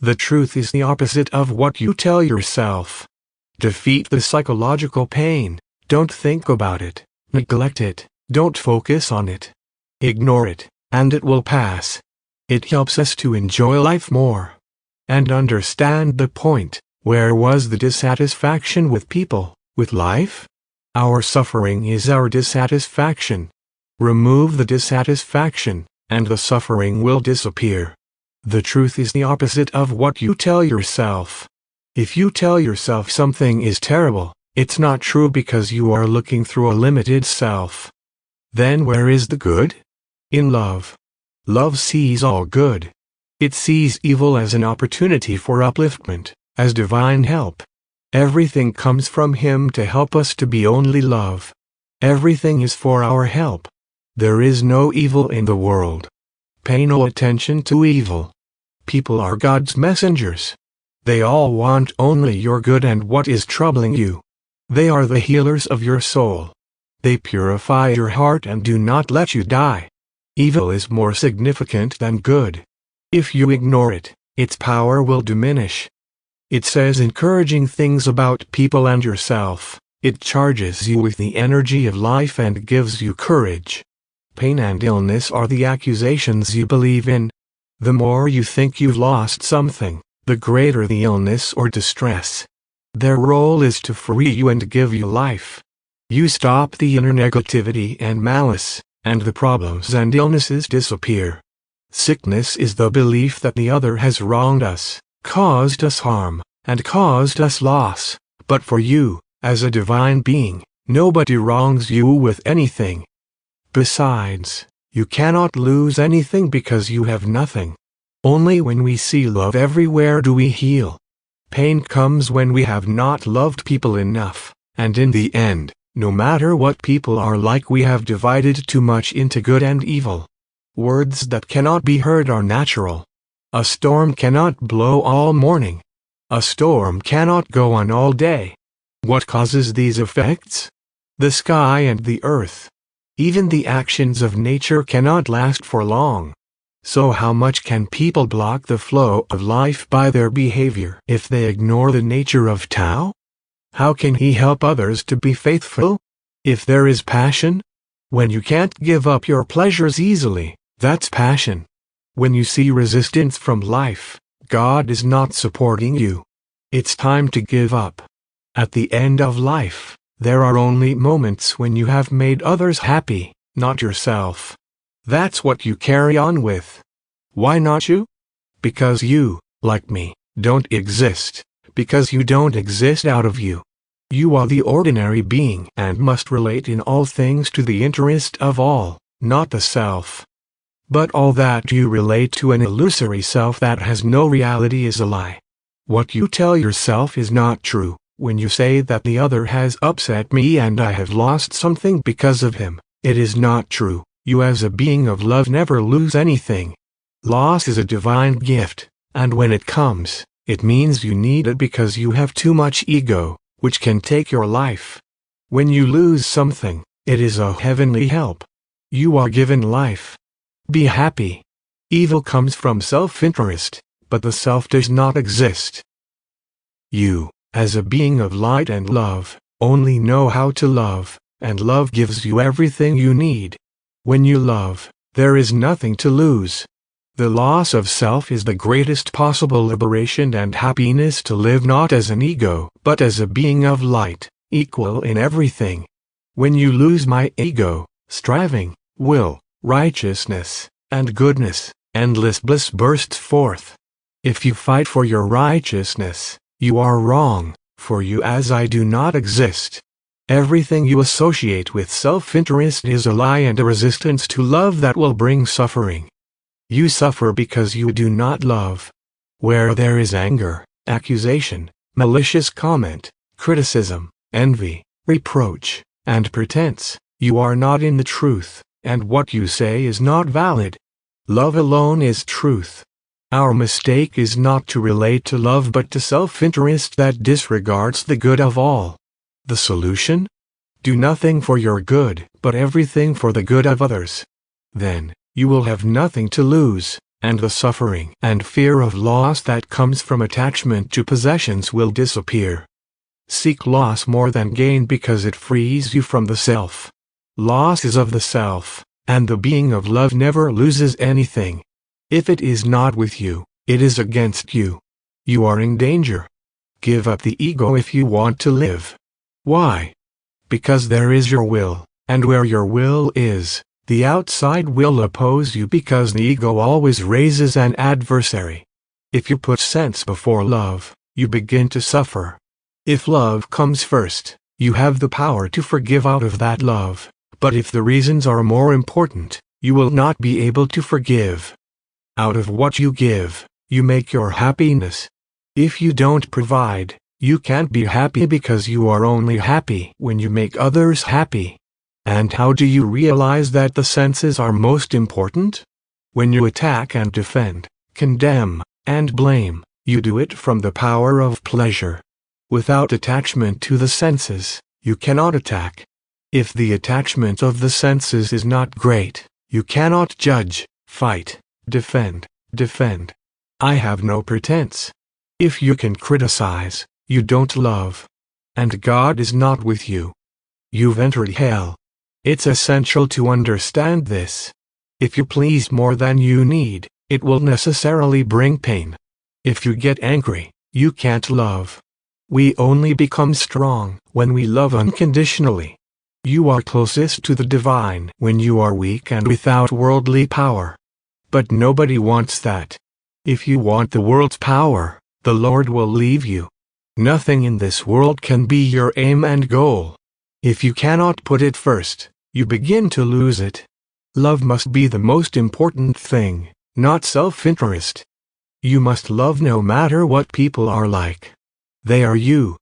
The truth is the opposite of what you tell yourself. Defeat the psychological pain. Don't think about it. Neglect it. Don't focus on it. Ignore it, and it will pass. It helps us to enjoy life more. And understand the point. Where was the dissatisfaction with people, with life? Our suffering is our dissatisfaction. Remove the dissatisfaction, and the suffering will disappear. The truth is the opposite of what you tell yourself. If you tell yourself something is terrible, it's not true because you are looking through a limited self. Then where is the good? In love. Love sees all good. It sees evil as an opportunity for upliftment, as divine help. Everything comes from Him to help us to be only love. Everything is for our help. There is no evil in the world. Pay no attention to evil. People are God's messengers. They all want only your good and what is troubling you. They are the healers of your soul. They purify your heart and do not let you die. Evil is more significant than good. If you ignore it, its power will diminish. It says encouraging things about people and yourself. It charges you with the energy of life and gives you courage. Pain and illness are the accusations you believe in. The more you think you've lost something, the greater the illness or distress. Their role is to free you and give you life. You stop the inner negativity and malice, and the problems and illnesses disappear. Sickness is the belief that the other has wronged us, caused us harm, and caused us loss. But for you, as a divine being, nobody wrongs you with anything. Besides, you cannot lose anything because you have nothing. Only when we see love everywhere do we heal. Pain comes when we have not loved people enough, and in the end, no matter what people are like, we have divided too much into good and evil. Words that cannot be heard are natural. A storm cannot blow all morning. A storm cannot go on all day. What causes these effects? The sky and the earth. Even the actions of nature cannot last for long. So how much can people block the flow of life by their behavior if they ignore the nature of Tao? How can he help others to be faithful? If there is passion? When you can't give up your pleasures easily, that's passion. When you see resistance from life, God is not supporting you. It's time to give up. At the end of life, there are only moments when you have made others happy, not yourself. That's what you carry on with. Why not you? Because you, like me, don't exist. Because you don't exist out of you. You are the ordinary being and must relate in all things to the interest of all, not the self. But all that you relate to an illusory self that has no reality is a lie. What you tell yourself is not true. When you say that the other has upset me and I have lost something because of him, it is not true. You as a being of love never lose anything. Loss is a divine gift, and when it comes, it means you need it because you have too much ego, which can take your life. When you lose something, it is a heavenly help. You are given life. Be happy. Evil comes from self-interest, but the self does not exist. You, as a being of light and love, only know how to love, and love gives you everything you need. When you love, there is nothing to lose. The loss of self is the greatest possible liberation and happiness to live not as an ego, but as a being of light, equal in everything. When you lose my ego, striving, will, righteousness, and goodness, endless bliss bursts forth. If you fight for your righteousness, you are wrong, for you as I do not exist. Everything you associate with self-interest is a lie and a resistance to love that will bring suffering. You suffer because you do not love. Where there is anger, accusation, malicious comment, criticism, envy, reproach, and pretense, you are not in the truth, and what you say is not valid. Love alone is truth. Our mistake is not to relate to love but to self-interest that disregards the good of all. The solution? Do nothing for your good, but everything for the good of others. Then, you will have nothing to lose, and the suffering and fear of loss that comes from attachment to possessions will disappear. Seek loss more than gain because it frees you from the self. Loss is of the self, and the being of love never loses anything. If it is not with you, it is against you. You are in danger. Give up the ego if you want to live. Why? Because there is your will, and where your will is, the outside will oppose you because the ego always raises an adversary. If you put sense before love, you begin to suffer. If love comes first, you have the power to forgive out of that love, but if the reasons are more important, you will not be able to forgive. Out of what you give, you make your happiness. If you don't provide, you can't be happy because you are only happy when you make others happy. And how do you realize that the senses are most important? When you attack and defend, condemn, and blame, you do it from the power of pleasure. Without attachment to the senses, you cannot attack. If the attachment of the senses is not great, you cannot judge, fight, defend. I have no pretense. If you can criticize, you don't love. And God is not with you. You've entered hell. It's essential to understand this. If you please more than you need, it will necessarily bring pain. If you get angry, you can't love. We only become strong when we love unconditionally. You are closest to the divine when you are weak and without worldly power. But nobody wants that. If you want the world's power, the Lord will leave you. Nothing in this world can be your aim and goal. If you cannot put it first, you begin to lose it. Love must be the most important thing, not self-interest. You must love no matter what people are like. They are you.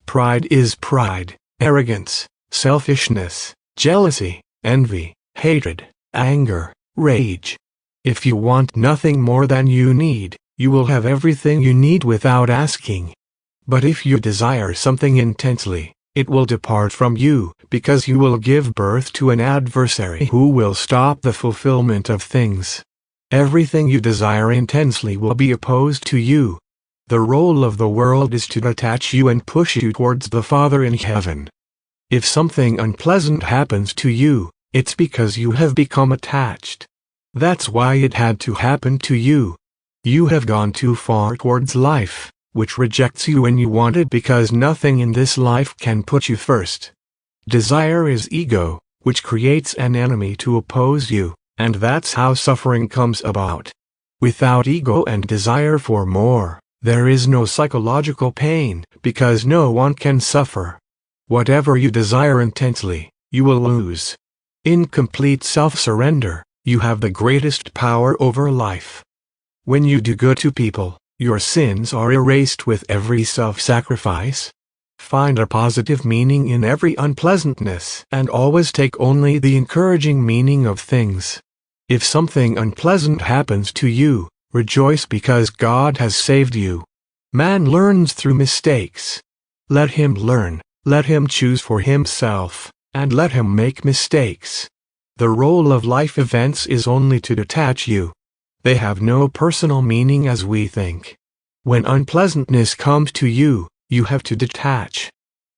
Pride is pride, arrogance, selfishness, jealousy, envy, hatred, anger, rage. If you want nothing more than you need, you will have everything you need without asking. But if you desire something intensely, it will depart from you, because you will give birth to an adversary who will stop the fulfillment of things. Everything you desire intensely will be opposed to you. The role of the world is to detach you and push you towards the Father in heaven. If something unpleasant happens to you, it's because you have become attached. That's why it had to happen to you. You have gone too far towards life, which rejects you when you want it because nothing in this life can put you first. Desire is ego, which creates an enemy to oppose you, and that's how suffering comes about. Without ego and desire for more, there is no psychological pain, because no one can suffer. Whatever you desire intensely, you will lose. In complete self-surrender, you have the greatest power over life. When you do good to people, your sins are erased with every self-sacrifice. Find a positive meaning in every unpleasantness and always take only the encouraging meaning of things. If something unpleasant happens to you, rejoice because God has saved you. Man learns through mistakes. Let him learn, let him choose for himself, and let him make mistakes. The role of life events is only to detach you. They have no personal meaning as we think. When unpleasantness comes to you, you have to detach.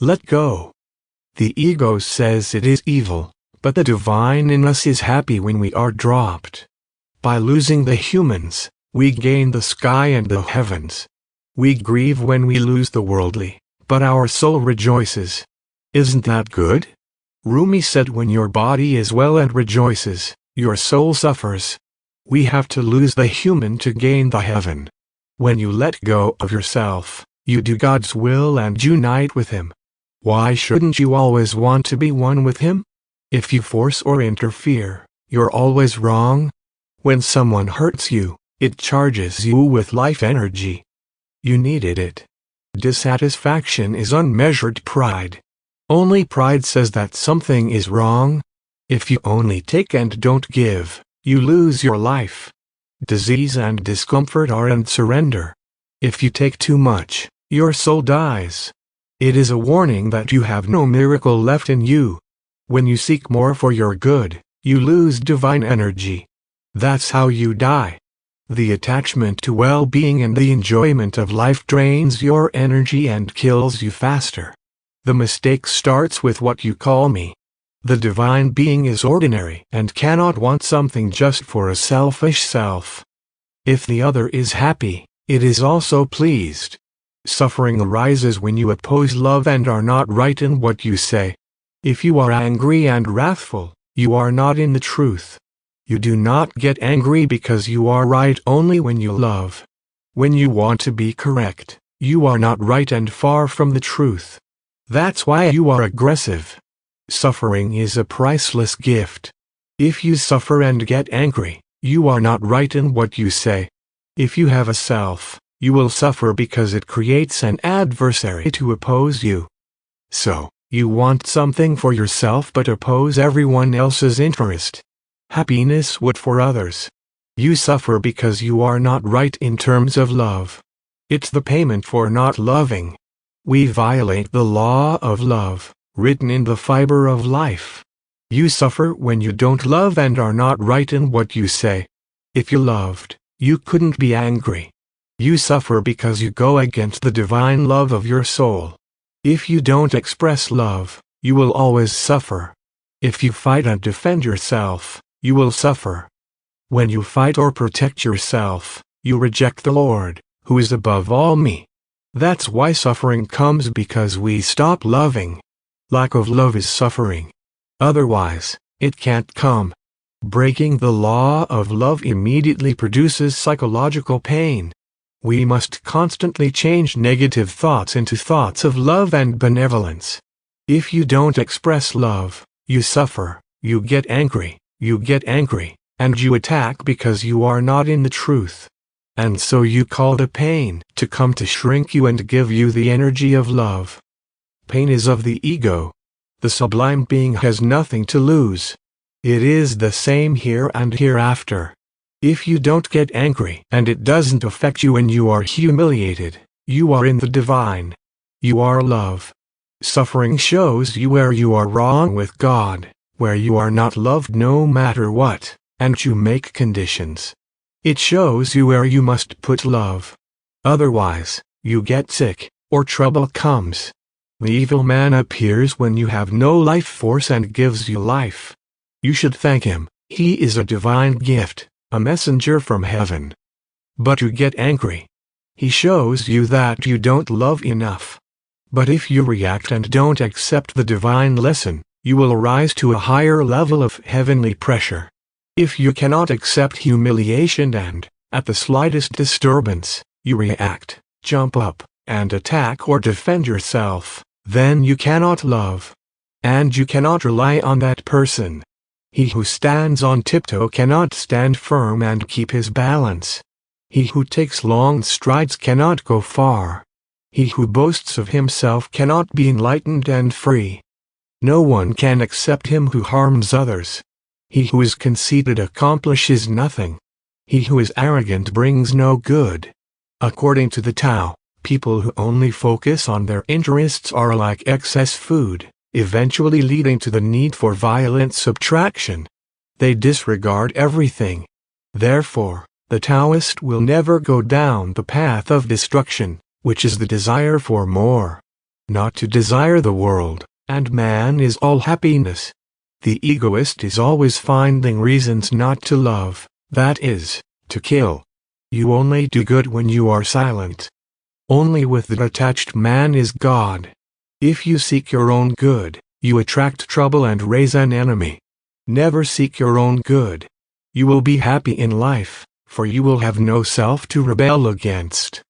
Let go. The ego says it is evil, but the divine in us is happy when we are dropped. By losing the humans, we gain the sky and the heavens. We grieve when we lose the worldly, but our soul rejoices. Isn't that good? Rumi said when your body is well and rejoices, your soul suffers. We have to lose the human to gain the heaven. When you let go of yourself, you do God's will and unite with Him. Why shouldn't you always want to be one with Him? If you force or interfere, you're always wrong. When someone hurts you, it charges you with life energy. You needed it. Dissatisfaction is unmeasured pride. Only pride says that something is wrong. If you only take and don't give, you lose your life. Disease and discomfort are in surrender. If you take too much, your soul dies. It is a warning that you have no miracle left in you. When you seek more for your good, you lose divine energy. That's how you die. The attachment to well-being and the enjoyment of life drains your energy and kills you faster. The mistake starts with what you call me. The divine being is ordinary and cannot want something just for a selfish self. If the other is happy, it is also pleased. Suffering arises when you oppose love and are not right in what you say. If you are angry and wrathful, you are not in the truth. You do not get angry because you are right only when you love. When you want to be correct, you are not right and far from the truth. That's why you are aggressive. Suffering is a priceless gift. If you suffer and get angry, you are not right in what you say. If you have a self, you will suffer because it creates an adversary to oppose you. So, you want something for yourself but oppose everyone else's interest. Happiness would for others. You suffer because you are not right in terms of love. It's the payment for not loving. We violate the law of love, written in the fiber of life. You suffer when you don't love and are not right in what you say. If you loved, you couldn't be angry. You suffer because you go against the divine love of your soul. If you don't express love, you will always suffer. If you fight and defend yourself, you will suffer. When you fight or protect yourself, you reject the Lord, who is above all me. That's why suffering comes, because we stop loving. Lack of love is suffering. Otherwise, it can't come. Breaking the law of love immediately produces psychological pain. We must constantly change negative thoughts into thoughts of love and benevolence. If you don't express love, you suffer, you get angry, and you attack because you are not in the truth. And so you call the pain to come to shrink you and give you the energy of love. Pain is of the ego. The sublime being has nothing to lose. It is the same here and hereafter. If you don't get angry and it doesn't affect you when you are humiliated, you are in the divine. You are love. Suffering shows you where you are wrong with God, where you are not loved no matter what, and you make conditions. It shows you where you must put love. Otherwise, you get sick, or trouble comes. The evil man appears when you have no life force and gives you life. You should thank him. He is a divine gift, a messenger from heaven. But you get angry. He shows you that you don't love enough. But if you react and don't accept the divine lesson, you will rise to a higher level of heavenly pressure. If you cannot accept humiliation and, at the slightest disturbance, you react, jump up, and attack or defend yourself, then you cannot love. And you cannot rely on that person. He who stands on tiptoe cannot stand firm and keep his balance. He who takes long strides cannot go far. He who boasts of himself cannot be enlightened and free. No one can accept him who harms others. He who is conceited accomplishes nothing. He who is arrogant brings no good. According to the Tao, people who only focus on their interests are like excess food, eventually leading to the need for violent subtraction. They disregard everything. Therefore, the Taoist will never go down the path of destruction, which is the desire for more. Not to desire the world, and man is all happiness. The egoist is always finding reasons not to love, that is, to kill. You only do good when you are silent. Only with the detached man is God. If you seek your own good, you attract trouble and raise an enemy. Never seek your own good. You will be happy in life, for you will have no self to rebel against.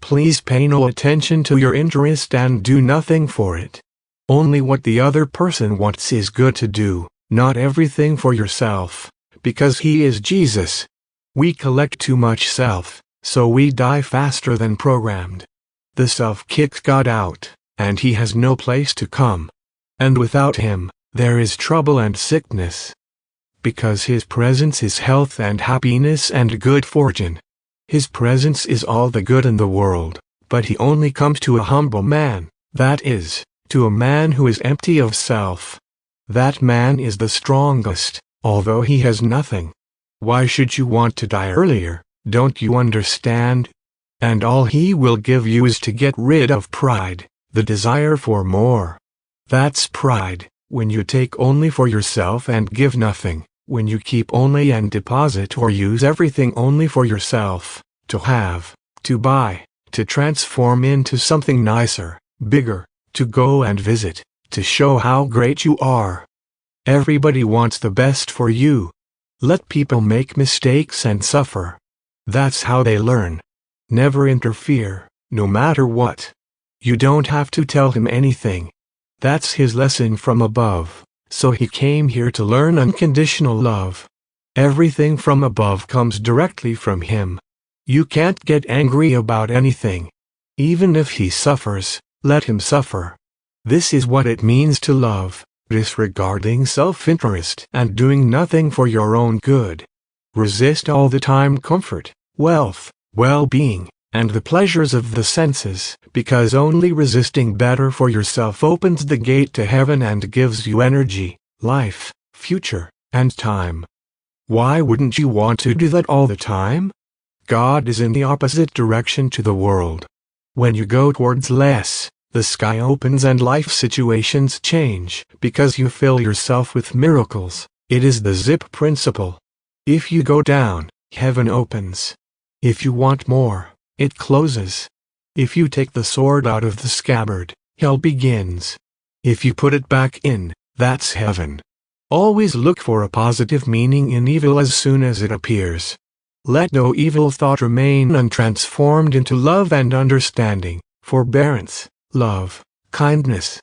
Please pay no attention to your interest and do nothing for it. Only what the other person wants is good to do, not everything for yourself, because he is Jesus. We collect too much self, so we die faster than programmed. The self kicks God out, and he has no place to come. And without him, there is trouble and sickness. Because his presence is health and happiness and good fortune. His presence is all the good in the world, but he only comes to a humble man, that is, to a man who is empty of self. That man is the strongest, although he has nothing. Why should you want to die earlier, Don't you understand? And all he will give you is to get rid of pride, the desire for more. That's pride, when you take only for yourself and give nothing, when you keep only and deposit or use everything only for yourself, to have, to buy, to transform into something nicer, bigger, to go and visit, to show how great you are. Everybody wants the best for you. Let people make mistakes and suffer. That's how they learn. Never interfere, no matter what. You don't have to tell him anything. That's his lesson from above, so he came here to learn unconditional love. Everything from above comes directly from him. You can't get angry about anything. Even if he suffers, let him suffer. This is what it means to love, disregarding self-interest and doing nothing for your own good. Resist all the time comfort, wealth, well-being, and the pleasures of the senses, because only resisting better for yourself opens the gate to heaven and gives you energy, life, future, and time. Why wouldn't you want to do that all the time? God is in the opposite direction to the world. When you go towards less, the sky opens and life situations change, because you fill yourself with miracles. It is the zip principle. If you go down, heaven opens. If you want more, it closes. If you take the sword out of the scabbard, hell begins. If you put it back in, that's heaven. Always look for a positive meaning in evil as soon as it appears. Let no evil thought remain untransformed into love and understanding, forbearance, love, kindness.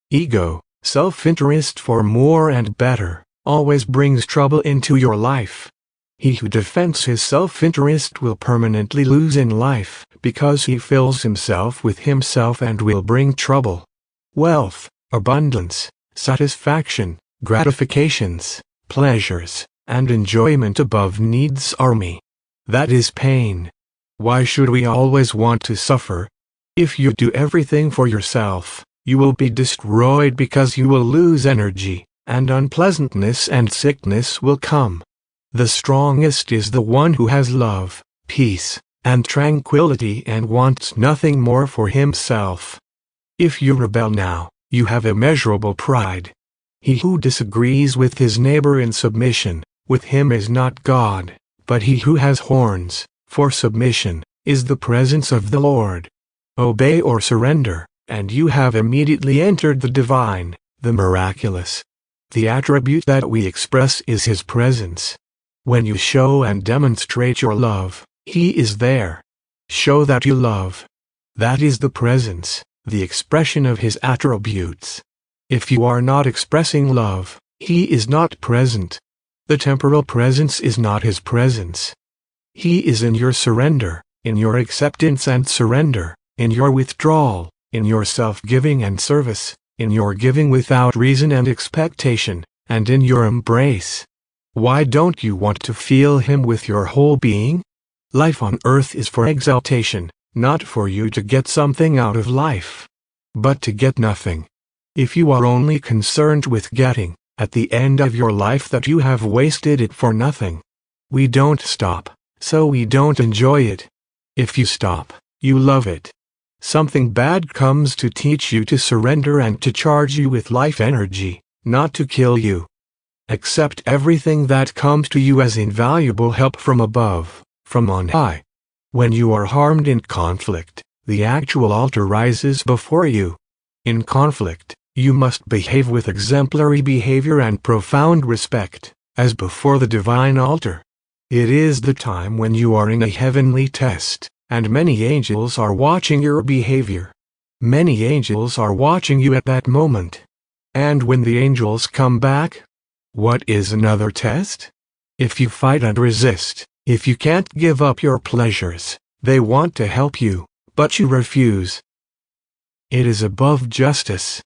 Ego, self-interest for more and better, always brings trouble into your life. He who defends his self-interest will permanently lose in life, because he fills himself with himself and will bring trouble. Wealth, abundance, satisfaction, gratifications, pleasures, and enjoyment above needs army. That is pain. Why should we always want to suffer? If you do everything for yourself, you will be destroyed because you will lose energy, and unpleasantness and sickness will come. The strongest is the one who has love, peace, and tranquility and wants nothing more for himself. If you rebel now, you have immeasurable pride. He who disagrees with his neighbor in submission, with him is not God, but he who has horns, for submission, is the presence of the Lord. Obey or surrender, and you have immediately entered the divine, the miraculous. The attribute that we express is his presence. When you show and demonstrate your love, he is there. Show that you love. That is the presence, the expression of his attributes. If you are not expressing love, he is not present. The temporal presence is not his presence. He is in your surrender, in your acceptance and surrender, in your withdrawal, in your self-giving and service, in your giving without reason and expectation, and in your embrace. Why don't you want to feel him with your whole being? Life on earth is for exaltation, not for you to get something out of life, but to get nothing. If you are only concerned with getting, at the end of your life that you have wasted it for nothing. We don't stop, so we don't enjoy it. If you stop, you love it. Something bad comes to teach you to surrender and to charge you with life energy, not to kill you. Accept everything that comes to you as invaluable help from above, from on high. When you are harmed in conflict, the actual altar rises before you. In conflict, you must behave with exemplary behavior and profound respect, as before the divine altar. It is the time when you are in a heavenly test, and many angels are watching your behavior. Many angels are watching you at that moment. And when the angels come back, what is another test? If you fight and resist, if you can't give up your pleasures, they want to help you, but you refuse. It is above justice,